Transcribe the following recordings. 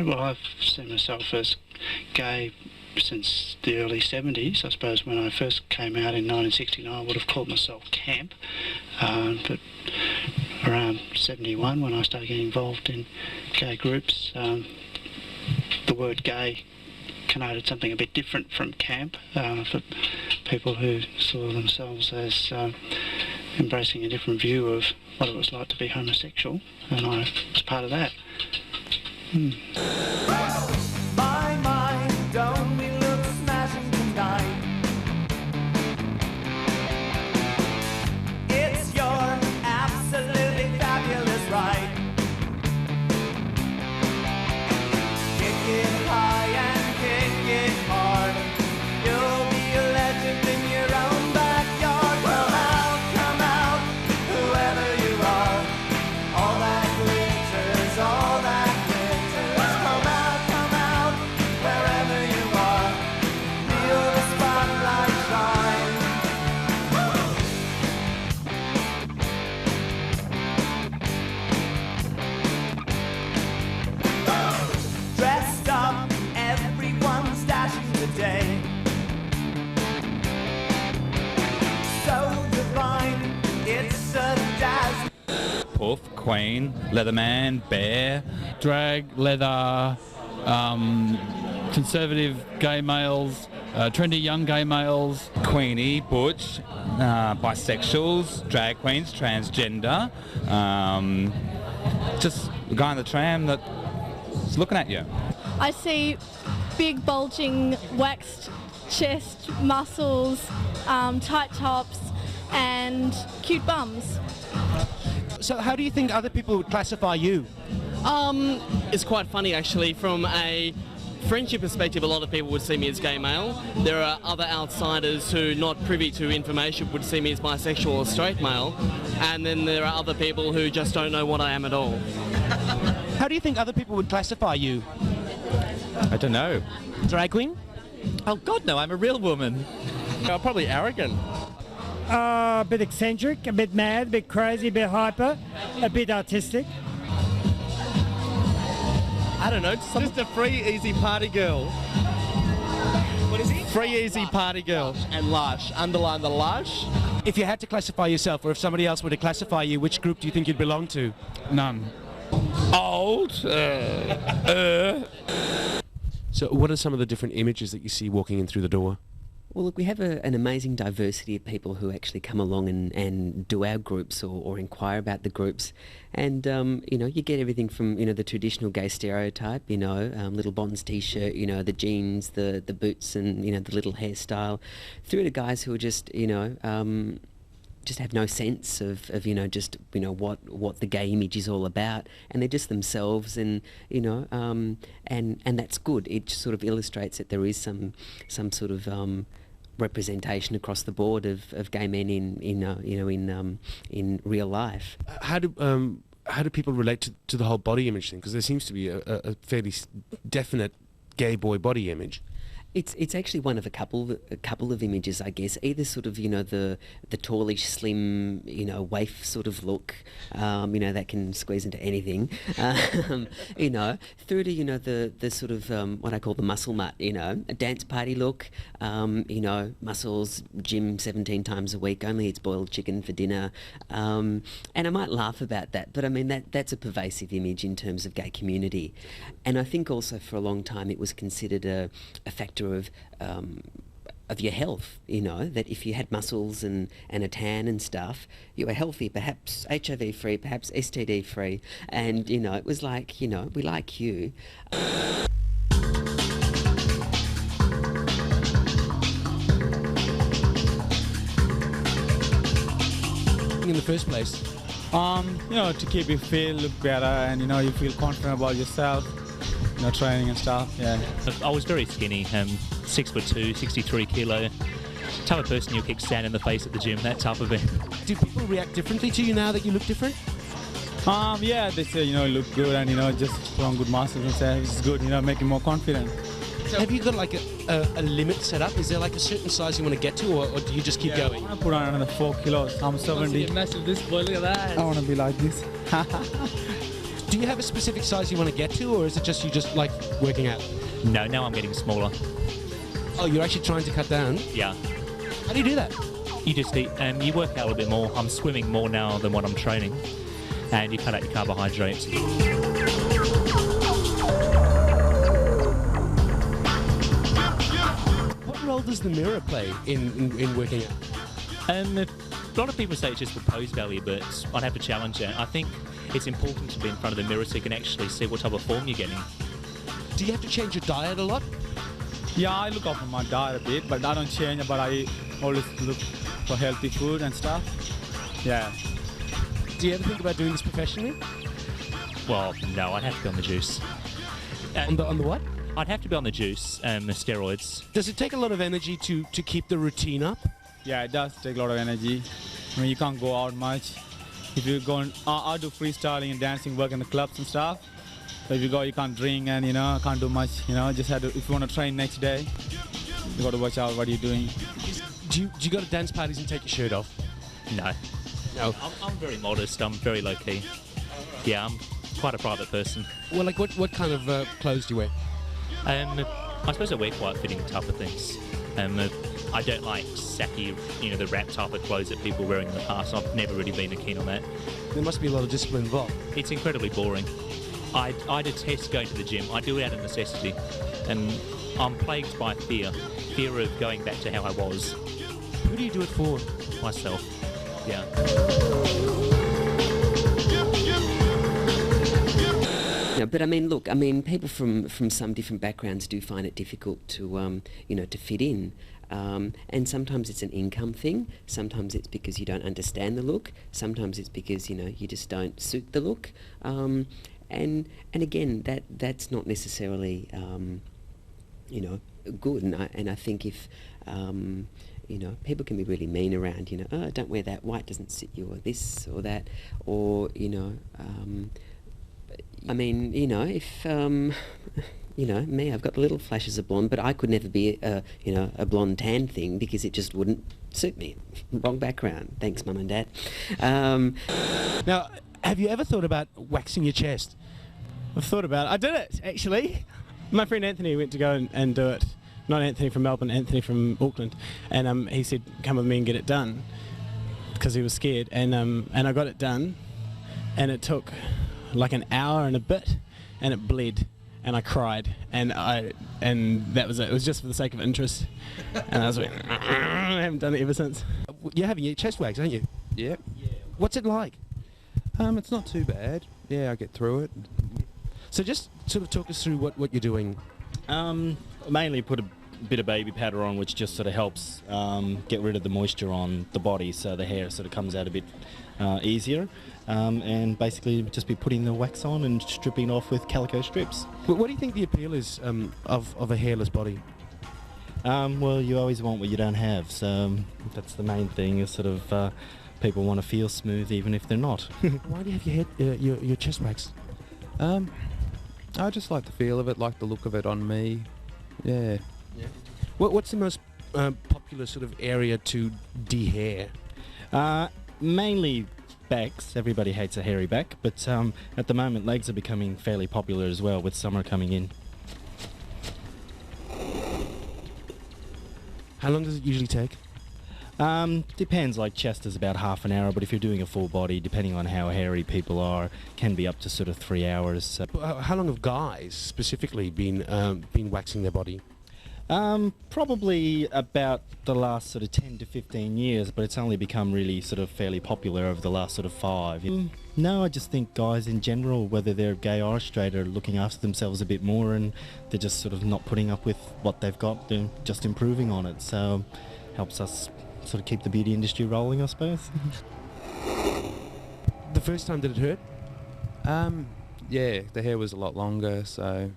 Well, I've seen myself as gay since the early 70s. I suppose when I first came out in 1969 I would have called myself camp, but around 71 when I started getting involved in gay groups, the word gay connoted something a bit different from camp for people who saw themselves as embracing a different view of what it was like to be homosexual, and I was part of that. My mind, don't we look smashing tonight? It's your absolutely fabulous right. Kick it high and kick it hard. You'll be a legend in your own backyard. Come out, whoever you are. All that glitters, all that day. So divine, it's a dazzle. Puff, Queen, Leatherman, Bear. Drag, leather, conservative gay males, trendy young gay males. Queenie, Butch, bisexuals, drag queens, transgender. Just the guy on the tram that's looking at you. I see big bulging waxed chest, muscles, tight tops and cute bums. So how do you think other people would classify you? It's quite funny actually. From a friendship perspective, a lot of people would see me as gay male. There are other outsiders who, not privy to information, would see me as bisexual or straight male. And then there are other people who just don't know what I am at all. How do you think other people would classify you? I don't know. Drag queen? Oh God, no! I'm a real woman. Probably arrogant. A bit eccentric, a bit mad, a bit crazy, a bit hyper, a bit artistic. I don't know. Just a free, easy party girl. What is he? Free, easy party girl. And lush. Underline the lush. If you had to classify yourself, or if somebody else were to classify you, which group do you think you'd belong to? None. Old. So what are some of the different images that you see walking in through the door? Well, look, we have an amazing diversity of people who actually come along and do our groups or inquire about the groups. And, you get everything from, the traditional gay stereotype, little Bonds t-shirt, the jeans, the boots and, the little hairstyle, through to guys who are just, just have no sense of what the gay image is all about, and they're just themselves, and and that's good. It sort of illustrates that there is some sort of representation across the board of gay men in real life. How do people relate to the whole body image thing? Because there seems to be a fairly definite gay boy body image. It's actually one of a couple of images, I guess. Either sort of the tallish, slim, waif sort of look, that can squeeze into anything, through to the sort of what I call the muscle mutt, a dance party look, muscles, gym 17 times a week, only eats boiled chicken for dinner, and I might laugh about that, but I mean that's a pervasive image in terms of gay community, and I think also for a long time it was considered a factor of your health, that if you had muscles and a tan and stuff, you were healthy, perhaps HIV free, perhaps STD free, and it was like, we like you. in the first place? To keep you fit, look better, and you feel confident about yourself. Training and stuff. Yeah. I was very skinny, 6'2", 63 kilo. Type of person you'll kick sand in the face at the gym. That type of it. Do people react differently to you now that you look different? Yeah, they say look good and just put on good muscles and say it's good. Make you more confident. So have you got like a limit set up? Is there like a certain size you want to get to, or do you just keep going? I want to put on another 4 kilos. I'm 70. Massive this boy, look at that. I want to be like this. Do you have a specific size you want to get to, or is it just you just like working out? No, now I'm getting smaller. Oh, you're actually trying to cut down? Yeah. How do you do that? You just eat, you work out a little bit more. I'm swimming more now than what I'm training, and you cut out your carbohydrates. What role does the mirror play in working out? A lot of people say it's just for pose value, but I'd have to challenge that. I think it's important to be in front of the mirror so you can actually see what type of form you're getting. Do you have to change your diet a lot? Yeah, I look after my diet a bit, but I don't change. But I always look for healthy food and stuff. Yeah. Do you ever think about doing this professionally? Well, no, I'd have to be on the juice. On the what? I'd have to be on the juice, the steroids. Does it take a lot of energy to keep the routine up? Yeah, it does take a lot of energy. I mean, you can't go out much. If you go, I do freestyling and dancing work in the clubs and stuff. So if you go, you can't drink and can't do much. Just have to. If you want to train next day, you got to watch out what you're doing. Do you go to dance parties and take your shirt off? No. No. I'm very modest. I'm very low key. Yeah, I'm quite a private person. Well, like what kind of clothes do you wear? I suppose I wear quite fitting type of things. I don't like sacky, the wrap type of clothes that people were wearing in the past. I've never really been keen on that. There must be a lot of discipline involved. It's incredibly boring. I detest going to the gym. I do it out of necessity. And I'm plagued by fear of going back to how I was. Who do you do it for? Myself. Yeah. No, but I mean, look, people from some different backgrounds do find it difficult to, to fit in. And sometimes it's an income thing. Sometimes it's because you don't understand the look. Sometimes it's because, you just don't suit the look. And again, that's not necessarily, good. And I think if, people can be really mean around, oh, don't wear that, white doesn't sit you, or this or that, or, if, me, I've got little flashes of blonde, but I could never be a blonde tan thing because it just wouldn't suit me. Wrong background. Thanks, Mum and Dad. Now, have you ever thought about waxing your chest? I've thought about it. I did it, actually. My friend Anthony went to go and do it. Not Anthony from Melbourne, Anthony from Auckland. And he said, come with me and get it done, because he was scared. And I got it done, and it took like an hour and a bit, and it bled. And I cried, and that was it. It was just for the sake of interest, and I was like, I haven't done it ever since. You're having your chest waxed, aren't you? Yep. What's it like? It's not too bad. Yeah, I get through it. So just sort of talk us through what you're doing. Mainly put a bit of baby powder on, which just sort of helps get rid of the moisture on the body, so the hair sort of comes out a bit easier. And basically just be putting the wax on and stripping off with calico strips. What do you think the appeal is of a hairless body? Well, you always want what you don't have, so that's the main thing, is sort of people want to feel smooth even if they're not. Why do you have your chest waxed? I just like the feel of it, like the look of it on me. Yeah. What's the most popular sort of area to de-hair? Mainly backs. Everybody hates a hairy back, but at the moment legs are becoming fairly popular as well, with summer coming in. How long does it usually take? Depends, like chest is about half an hour, but if you're doing a full body, depending on how hairy people are, can be up to sort of 3 hours. How long have guys specifically been waxing their body? Probably about the last sort of 10 to 15 years, but it's only become really sort of fairly popular over the last sort of 5. No, I just think guys in general, whether they're gay or straight, are looking after themselves a bit more, and they're just sort of not putting up with what they've got, they're just improving on it, so helps us sort of keep the beauty industry rolling, I suppose. The first time, did it hurt? Yeah, the hair was a lot longer, so...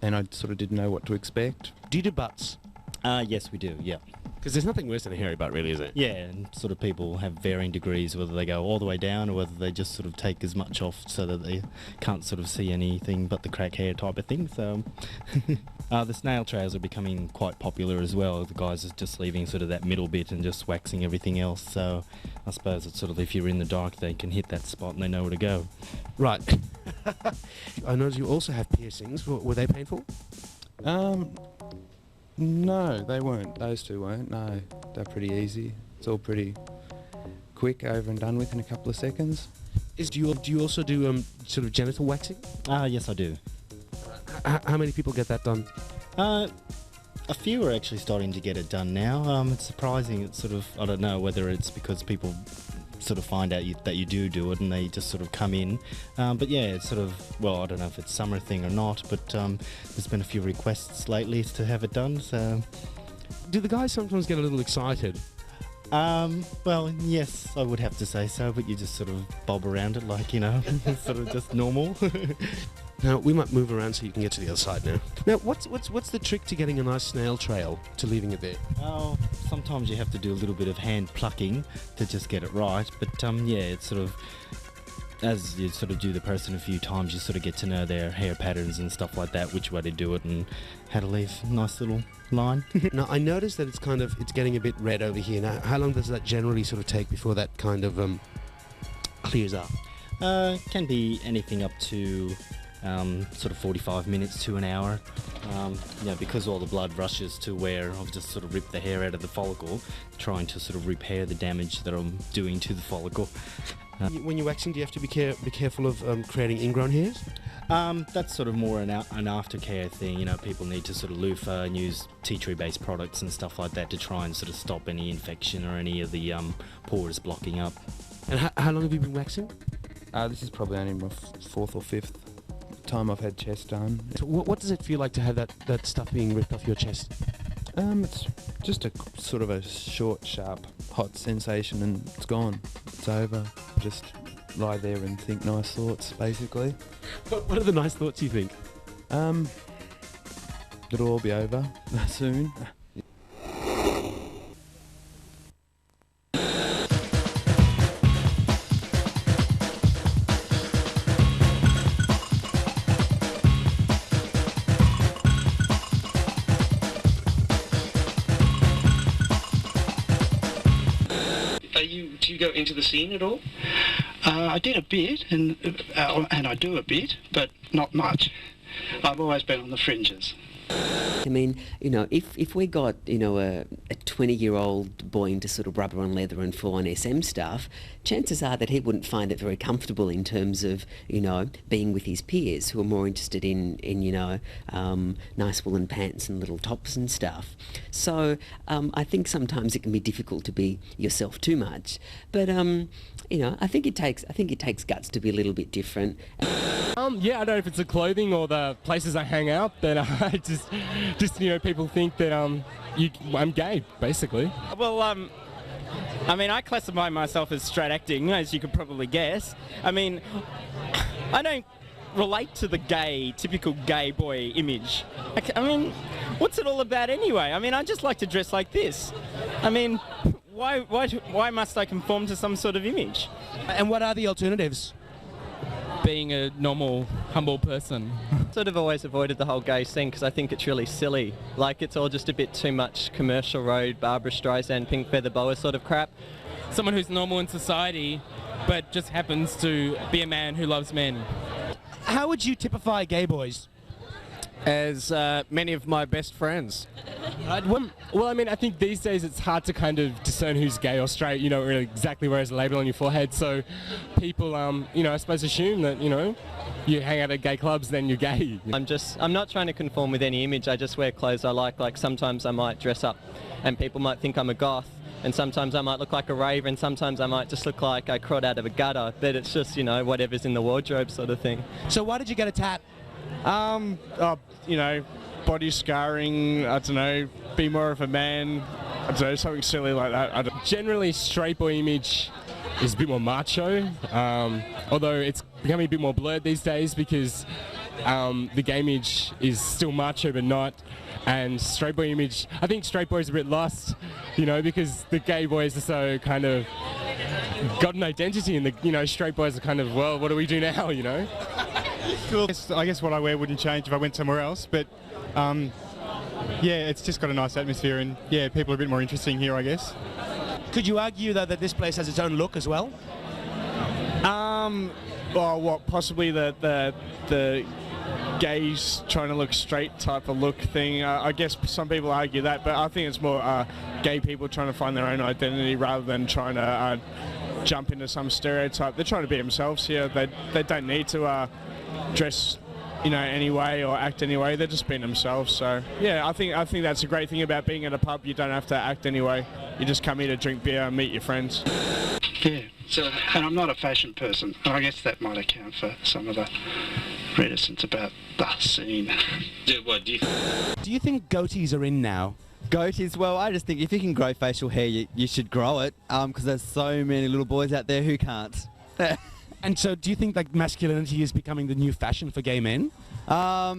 And I sort of didn't know what to expect. Do you do butts? Yes, we do, yeah. Because there's nothing worse than a hairy butt, really, is it? Yeah, and sort of people have varying degrees, whether they go all the way down or whether they just sort of take as much off so that they can't sort of see anything but the crack hair type of thing. So the snail trails are becoming quite popular as well. The guys are just leaving sort of that middle bit and just waxing everything else. So I suppose it's sort of if you're in the dark, they can hit that spot and they know where to go. Right. I noticed you also have piercings. Were they painful? No, they weren't. Those two weren't. No, they're pretty easy. It's all pretty quick, over and done with in a couple of seconds. Do you also do sort of genital waxing? Yes, I do. How many people get that done? A few are actually starting to get it done now. It's surprising. It's sort of, I don't know whether it's because people sort of find out that you do it and they just sort of come in. But yeah, it's sort of, well, I don't know if it's summer thing or not, but there's been a few requests lately to have it done, so... Do the guys sometimes get a little excited? Well, yes, I would have to say so, but you just sort of bob around it like, you know, sort of just normal. Now, we might move around so you can get to the other side now. Now, what's the trick to getting a nice snail trail, to leaving it there? Oh, sometimes you have to do a little bit of hand plucking to just get it right, but yeah, it's sort of, as you sort of do the person a few times, you sort of get to know their hair patterns and stuff like that, which way to do it and how to leave a nice little line. Now, I noticed that it's getting a bit red over here. Now, how long does that generally sort of take before that kind of clears up? Can be anything up to sort of 45 minutes to an hour. Because all the blood rushes to where I've just sort of ripped the hair out of the follicle, trying to sort of repair the damage that I'm doing to the follicle. When you're waxing, do you have to be careful of creating ingrown hairs? That's sort of more an aftercare thing. You know, people need to sort of loofah and use tea tree based products and stuff like that to try and sort of stop any infection or any of the pores blocking up. And how long have you been waxing? This is probably only my fourth or fifth time I've had chest done. So what does it feel like to have that stuff being ripped off your chest? It's just a sort of a short, sharp, hot sensation and it's gone. It's over. Just lie there and think nice thoughts, basically. What are the nice thoughts you think? It'll all be over soon. Do you go into the scene at all? I did a bit, and I do a bit, but not much. I've always been on the fringes. I mean, you know, if we got, you know, a 20-year-old boy into sort of rubber on leather and full-on SM stuff, chances are that he wouldn't find it very comfortable in terms of, you know, being with his peers who are more interested in you know, nice woolen pants and little tops and stuff. So I think sometimes it can be difficult to be yourself too much. But you know, I think it takes guts to be a little bit different. Yeah, I don't know if it's the clothing or the places I hang out, but I just you know, people think that I'm gay, basically. Well, I mean, I classify myself as straight acting, as you could probably guess. I mean, I don't relate to the typical gay boy image. I mean, what's it all about anyway? I mean, I just like to dress like this. I mean, why must I conform to some sort of image? And what are the alternatives? Being a normal, humble person. Sort of always avoided the whole gay scene because I think it's really silly. Like, it's all just a bit too much commercial road, Barbara Streisand, pink feather boa sort of crap. Someone who's normal in society, but just happens to be a man who loves men. How would you typify gay boys? As many of my best friends. Well, I mean, I think these days it's hard to kind of discern who's gay or straight. You don't really exactly wear a label on your forehead, so people, you know, I suppose assume that, you know, you hang out at gay clubs, then you're gay. I'm not trying to conform with any image. I just wear clothes I like. Like, sometimes I might dress up and people might think I'm a goth, and sometimes I might look like a raver, and sometimes I might just look like I crawled out of a gutter. But it's just, you know, whatever's in the wardrobe sort of thing. So why did you get a tat? You know, body scarring, I don't know, be more of a man, I don't know, something silly like that. Generally, straight boy image is a bit more macho, although it's becoming a bit more blurred these days because the gay image is still macho but not, and straight boy image, I think straight boys are a bit lost, because the gay boys are so kind of got an identity, and the straight boys are kind of, well, what do we do now, Cool. I guess what I wear wouldn't change if I went somewhere else, but yeah, it's just got a nice atmosphere, and yeah, people are a bit more interesting here, I guess. Could you argue though that this place has its own look as well? Well, what, possibly the gays trying to look straight type of look thing. I guess some people argue that, but I think it's more gay people trying to find their own identity rather than trying to jump into some stereotype. They're trying to be themselves here. They don't need to dress any way or act any way. They're just being themselves. So yeah, I think that's a great thing about being at a pub. You don't have to act any way. You just come here to drink beer and meet your friends. Yeah, and I'm not a fashion person, and I guess that might account for some of the reticence about the scene. Do you think goatees are in now? Goatees, well, I just think if you can grow facial hair, you should grow it, because there's so many little boys out there who can't. And so do you think like masculinity is becoming the new fashion for gay men? I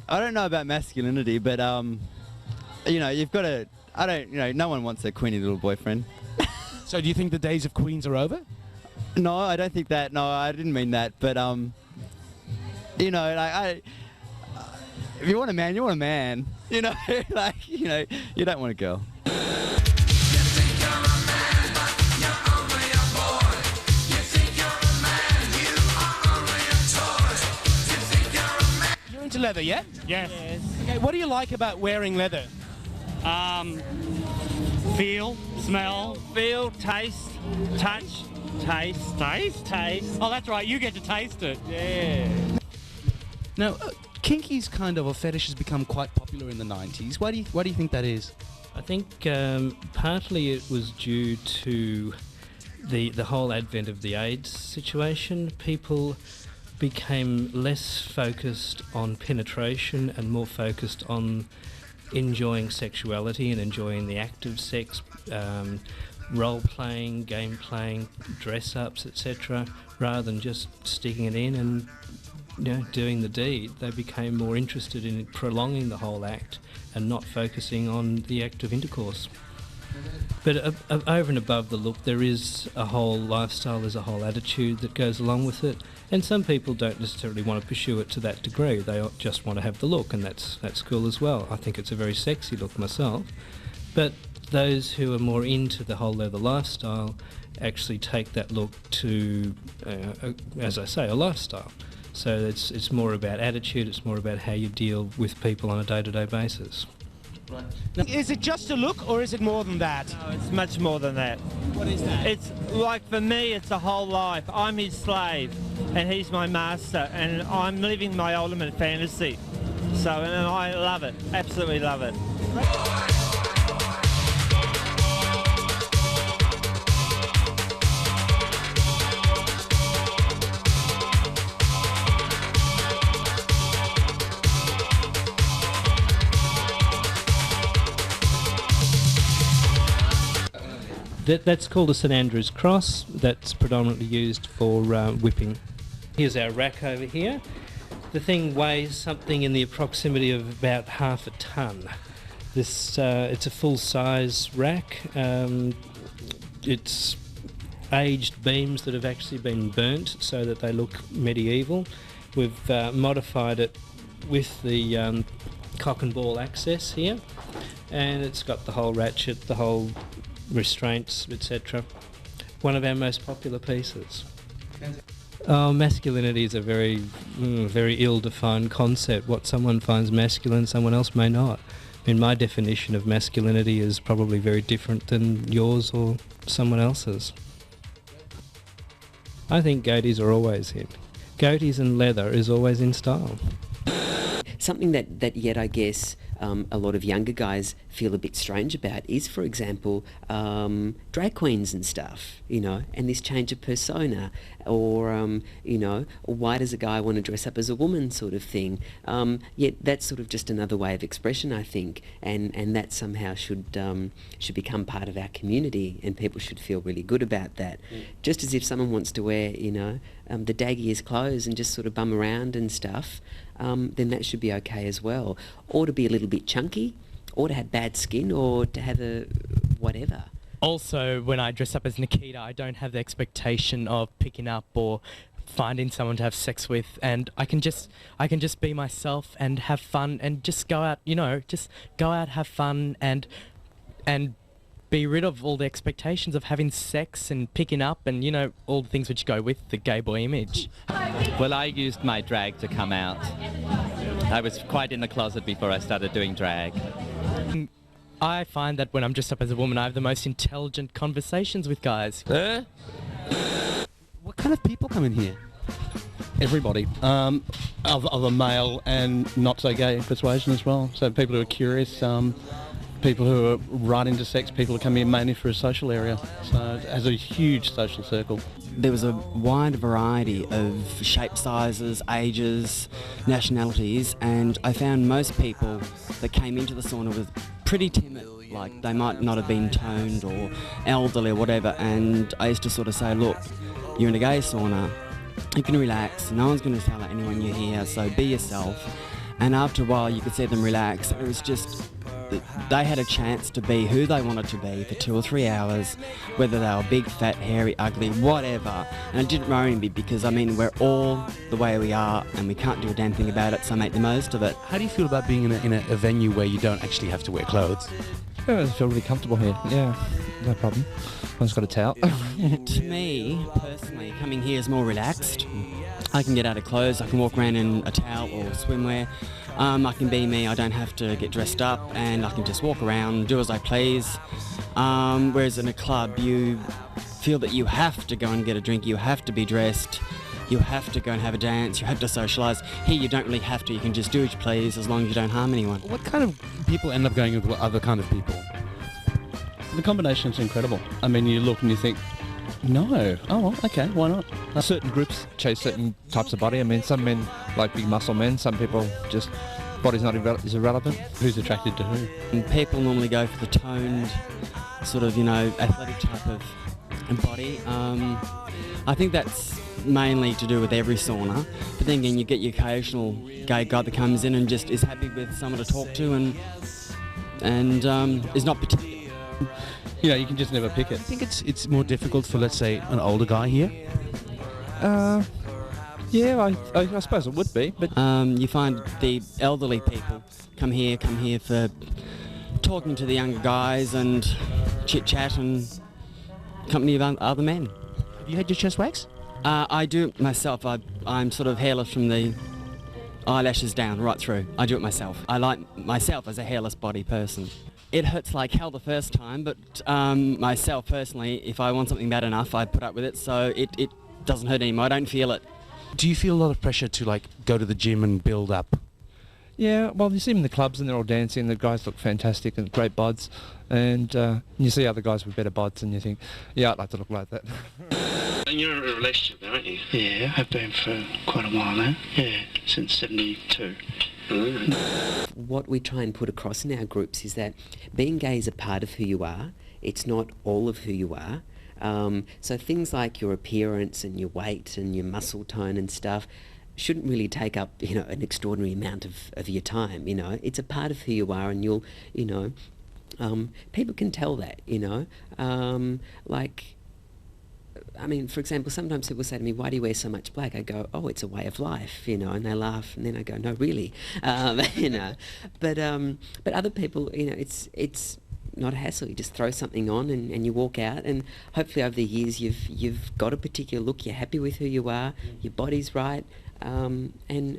don't know about masculinity, but you've got to, no one wants a queenie little boyfriend. So do you think the days of queens are over? No, I don't think that. No, I didn't mean that. But if you want a man, you want a man. You don't want a girl. You're into leather, yeah? Yes. Okay, what do you like about wearing leather? Feel, smell, taste, touch, taste. Oh, that's right. You get to taste it. Yeah. Now, kinky's kind of a fetish has become quite popular in the 90s. Why do you think that is? I think partly it was due to the whole advent of the AIDS situation. People became less focused on penetration and more focused on enjoying sexuality and enjoying the act of sex, role-playing, game-playing, dress-ups, etc., rather than just sticking it in and doing the deed. They became more interested in prolonging the whole act and not focusing on the act of intercourse. But over and above the look, there is a whole lifestyle, there's a whole attitude that goes along with it, and some people don't necessarily want to pursue it to that degree. They just want to have the look, and that's cool as well. I think it's a very sexy look myself. But those who are more into the whole leather lifestyle actually take that look to, as I say, a lifestyle. So it's more about attitude, it's more about how you deal with people on a day-to-day basis. Right. Now, is it just a look, or is it more than that? No, it's much more than that. What is that? It's like, for me, it's a whole life. I'm his slave, and he's my master, and I'm living my ultimate fantasy. So, and I love it, absolutely love it. That's called a St Andrew's cross. That's predominantly used for whipping. Here's our rack over here. The thing weighs something in the proximity of about half a tonne. It's a full-size rack. It's aged beams that have actually been burnt so that they look medieval. We've modified it with the cock and ball access here, and it's got the whole ratchet, the whole restraints, etc. One of our most popular pieces. Masculinity is a very, very ill-defined concept. What someone finds masculine, someone else may not. I mean, my definition of masculinity is probably very different than yours or someone else's. I think goatees are always in. Goatees and leather is always in style. Something that yet I guess a lot of younger guys feel a bit strange about is, for example, drag queens and stuff, you know, and this change of persona, or you know, why does a guy want to dress up as a woman, sort of thing. Yet that's sort of just another way of expression, I think, and that somehow should become part of our community, and people should feel really good about that. Just as if someone wants to wear, you know, the daggiest clothes and just sort of bum around and stuff, then that should be okay as well. Or to be a little bit chunky, or to have bad skin, or to have a whatever. Also, when I dress up as Nikita, I don't have the expectation of picking up or finding someone to have sex with, and I can just be myself and have fun and just go out, you know, just go out, have fun, and be rid of all the expectations of having sex and picking up and, you know, all the things which go with the gay boy image. Well, I used my drag to come out. I was quite in the closet before I started doing drag. I find that when I'm dressed up as a woman, I have the most intelligent conversations with guys. What kind of people come in here? Everybody, of a male and not so gay persuasion as well. So people who are curious, people who are right into sex, people who come in mainly for a social area. So it has a huge social circle. There was a wide variety of shape sizes, ages, nationalities, and I found most people that came into the sauna were pretty timid. Like, they might not have been toned or elderly or whatever, and I used to sort of say, look, you're in a gay sauna, you can relax, no one's going to tell anyone you're here, so be yourself. And after a while you could see them relax. It was just, they had a chance to be who they wanted to be for 2 or 3 hours, whether they were big, fat, hairy, ugly, whatever. And it didn't worry me because, I mean, we're all the way we are and we can't do a damn thing about it, so make the most of it. How do you feel about being in a venue where you don't actually have to wear clothes? Yeah, I feel really comfortable here. Yeah, no problem. I just got a towel. To me, personally, coming here is more relaxed. I can get out of clothes, I can walk around in a towel or swimwear. I can be me, I don't have to get dressed up, and I can just walk around, do as I please. Whereas in a club, you feel that you have to go and get a drink, you have to be dressed, you have to go and have a dance, you have to socialise. Here you don't really have to, you can just do as you please as long as you don't harm anyone. What kind of people end up going with other kind of people? The combination's incredible. I mean, you look and you think, no. Oh, well, okay, why not? Certain groups chase certain types of body. I mean, some men like big muscle men, some people just, body's not is irrelevant. Who's attracted to who? And people normally go for the toned, sort of, you know, athletic type of body. I think that's mainly to do with every sauna, but then again you get your occasional gay guy that comes in and just is happy with someone to talk to and is not particular. You know, you can just never pick it. I think it's more difficult for, let's say, an older guy here. Yeah, I suppose it would be, but you find the elderly people come here for talking to the younger guys and chit chat and company of other men. Have you had your chest wax? I do it myself. I'm sort of hairless from the eyelashes down right through. I do it myself. I like myself as a hairless body person. It hurts like hell the first time, but myself personally, if I want something bad enough, I put up with it, so it doesn't hurt anymore. I don't feel it. Do you feel a lot of pressure to, like, go to the gym and build up? yeah, well, you see them in the clubs and they're all dancing. The guys look fantastic and great bods, and you see other guys with better bods, and you think, yeah, I'd like to look like that. And you're in a relationship now, aren't you? Yeah, I've been for quite a while now. Yeah, since 72. What we try and put across in our groups is that being gay is a part of who you are. It's not all of who you are. So things like your appearance and your weight and your muscle tone and stuff shouldn't really take up, you know, an extraordinary amount of your time, you know. It's a part of who you are, and you'll, you know, people can tell that, you know. Like, I mean, for example, sometimes people say to me, why do you wear so much black? I go, oh, it's a way of life, you know, and they laugh, and then I go, no, really, you know. But other people, you know, it's not a hassle. You just throw something on and you walk out, and hopefully over the years you've got a particular look, you're happy with who you are, your body's right, and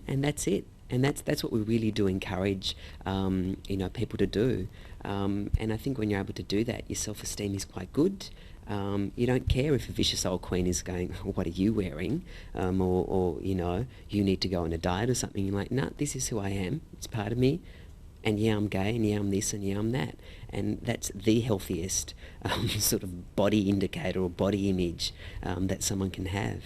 that's it. And that's what we really do encourage, you know, people to do. And I think when you're able to do that, your self-esteem is quite good. You don't care if a vicious old queen is going, what are you wearing? Or, you know, you need to go on a diet or something. You're like, no, this is who I am. It's part of me. And yeah, I'm gay, and yeah, I'm this, and yeah, I'm that. And that's the healthiest sort of body indicator or body image that someone can have.